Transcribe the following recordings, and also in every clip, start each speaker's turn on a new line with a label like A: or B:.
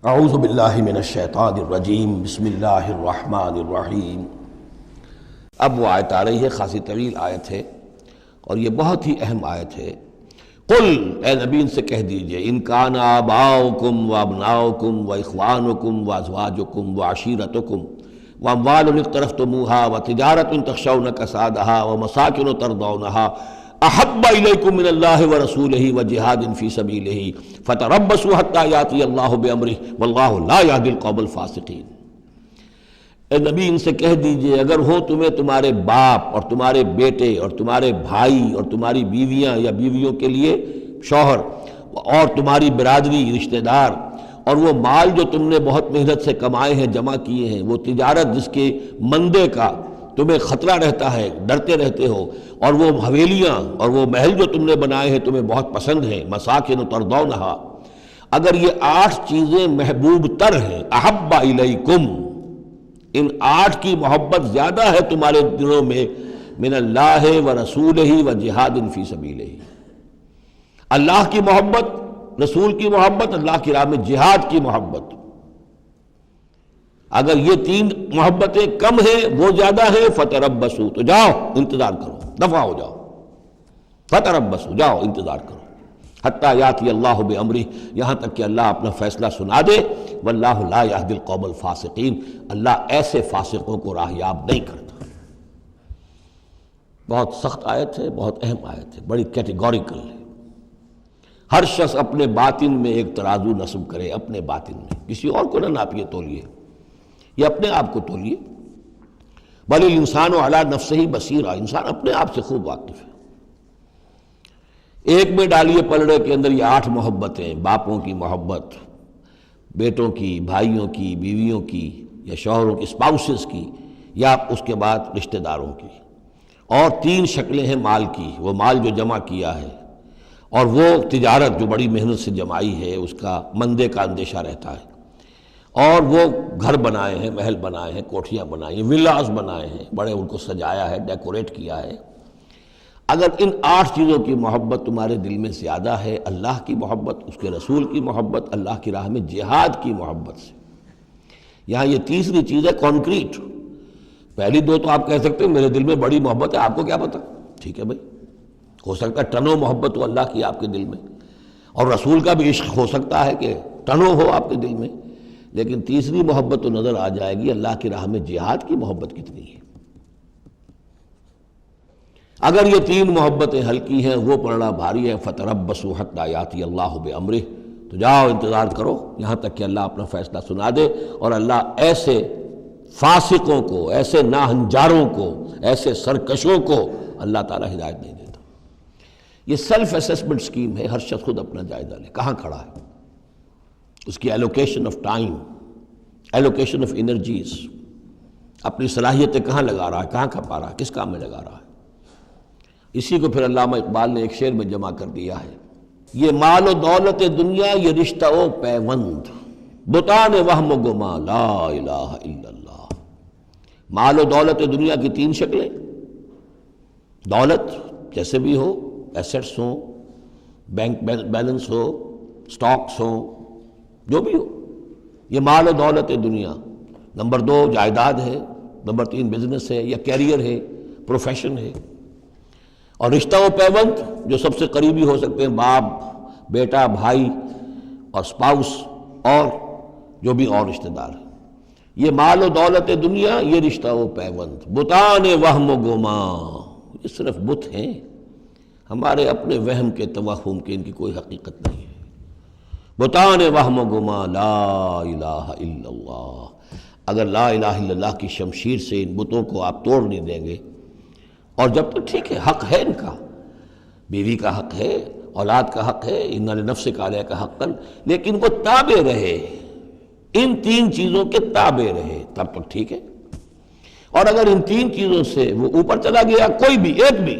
A: اعوذ باللہ من الشیطان الرجیم، بسم اللہ الرحمن الرحیم۔ اب وہ آیت آ رہی ہے، خاصی طویل آیت ہے اور یہ بہت ہی اہم آیت ہے۔ قل، اے نبی ان سے کہہ دیجئے، ان کان آباؤکم و ابناؤکم و اخوانکم و ازواجکم و عشیرتکم و اموال اقترفتموها و تجارت تخشون کسادها و مساکن ترضونها احب الیکم من اللہ ورسولہ وجہاد فی سبیلہ فتربصوا حتی یاتی اللہ بامرہ واللہ لا یہدی القوم الفاسقین۔ اے نبی ان سے کہہ دیجئے، اگر ہو تمہیں تمہارے باپ اور تمہارے بیٹے اور تمہارے بھائی اور تمہاری بیویاں یا بیویوں کے لیے شوہر اور تمہاری برادری رشتہ دار، اور وہ مال جو تم نے بہت محنت سے کمائے ہیں، جمع کیے ہیں، وہ تجارت جس کے مندے کا تمہیں خطرہ رہتا ہے، ڈرتے رہتے ہو، اور وہ حویلیاں اور وہ محل جو تم نے بنائے ہیں تمہیں بہت پسند ہیں، مساکن ترضونہا، اگر یہ 8 چیزیں محبوب تر ہیں، احب الیکم، ان 8 کی محبت زیادہ ہے تمہارے دلوں میں، من اللہ و رسولہ و جہاد فی سبیلہ، اللہ کی محبت، رسول کی محبت، اللہ کی راہ میں جہاد کی محبت۔ اگر یہ 3 محبتیں کم ہیں، وہ زیادہ ہیں، فتربصوا، تو جاؤ انتظار کرو، دفع ہو جاؤ، فتربصوا، جاؤ انتظار کرو، حتی یاتی اللہ بامرہ، یہاں تک کہ اللہ اپنا فیصلہ سنا دے، واللہ لا یہدی القوم الفاسقین، اللہ ایسے فاسقوں کو راہیاب نہیں کرتا۔ بہت سخت آیت ہے، بہت اہم آیت ہے، بڑی کیٹیگوریکل ہے۔ ہر شخص اپنے باطن میں ایک ترازو نصب کرے، اپنے باطن میں، کسی اور کو نہ ناپیے تولیے، یہ اپنے آپ کو تولیے۔ بل الانسان علی نفسہ بصیرہ، انسان اپنے آپ سے خوب واقف ہے۔ ایک میں ڈالیے پلڑے کے اندر یہ 8 محبتیں، باپوں کی محبت، بیٹوں کی، بھائیوں کی، بیویوں کی یا شوہروں کی، اسپاؤسز کی، یا اس کے بعد رشتہ داروں کی، اور 3 شکلیں ہیں مال کی، وہ مال جو جمع کیا ہے، اور وہ تجارت جو بڑی محنت سے جمائی ہے، اس کا مندے کا اندیشہ رہتا ہے، اور وہ گھر بنائے ہیں، محل بنائے ہیں، کوٹھیاں بنائی ہیں، ولاز بنائے ہیں، بڑے ان کو سجایا ہے، ڈیکوریٹ کیا ہے۔ اگر ان 8 چیزوں کی محبت تمہارے دل میں زیادہ ہے، اللہ کی محبت، اس کے رسول کی محبت، اللہ کی راہ میں جہاد کی محبت سے، یہاں یہ تیسری چیز ہے کانکریٹ۔ پہلی 2 تو آپ کہہ سکتے ہیں میرے دل میں بڑی محبت ہے، آپ کو کیا پتہ، ٹھیک ہے بھائی، ہو سکتا ہے ٹنوں محبت ہو اللہ کی آپ کے دل میں، اور رسول کا بھی عشق ہو سکتا ہے کہ ٹنوں ہو آپ کے دل میں، لیکن تیسری محبت تو نظر آ جائے گی، اللہ کی راہ میں جہاد کی محبت کتنی ہے۔ اگر یہ 3 محبتیں ہلکی ہیں، وہ پلڑا بھاری ہے، فتربصوا حتی یاتی اللہ بامرہ، تو جاؤ انتظار کرو یہاں تک کہ اللہ اپنا فیصلہ سنا دے، اور اللہ ایسے فاسقوں کو، ایسے ناہنجاروں کو، ایسے سرکشوں کو اللہ تعالی ہدایت نہیں دیتا۔ یہ سیلف اسیسمنٹ سکیم ہے، ہر شخص خود اپنا جائزہ لے، کہاں کھڑا ہے، اس کی allocation of time, allocation of energies, اپنی صلاحیتیں کہاں لگا رہا ہے، کہاں کھپا رہا ہے، کس کام میں لگا رہا ہے۔ اسی کو پھر علامہ اقبال نے ایک شعر میں جمع کر دیا ہے، یہ مال و دولت دنیا، یہ رشتہ و پیوند، بتان وہم و گما، لا الہ الا اللہ۔ مال و دولت دنیا کی 3 شکلیں، دولت جیسے بھی ہو، ایسٹس ہوں، بینک بیلنس ہو، سٹاکس ہوں، جو بھی ہو، یہ مال و دولت دنیا۔ نمبر 2 جائیداد ہے، نمبر 3 بزنس ہے یا کیریئر ہے، پروفیشن ہے، اور رشتہ و پیوند جو سب سے قریبی ہو سکتے ہیں، باپ، بیٹا، بھائی اور اسپاؤس، اور جو بھی اور رشتہ دار ہیں۔ یہ مال و دولت دنیا، یہ رشتہ و پیوند، بتان وہم و گما، یہ صرف بت ہیں، ہمارے اپنے وہم کے، توہم کے، ان کی کوئی حقیقت نہیں ہے۔ بتان وہم و گما، لا الہ الا اللہ۔ اگر لا الہ الا اللہ کی شمشیر سے ان بتوں کو آپ توڑ نہیں دیں گے، اور جب تک ٹھیک ہے، حق ہے ان کا، بیوی کا حق ہے، اولاد کا حق ہے، ان لنفسک علیک حقا، لیکن وہ تابع رہے، ان 3 چیزوں کے تابع رہے، تب تک ٹھیک ہے۔ اور اگر ان 3 چیزوں سے وہ اوپر چلا گیا، کوئی بھی ایک بھی،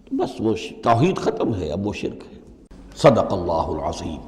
A: تو بس وہ توحید ختم ہے، اب وہ شرک ہے۔ صدق اللہ العظیم۔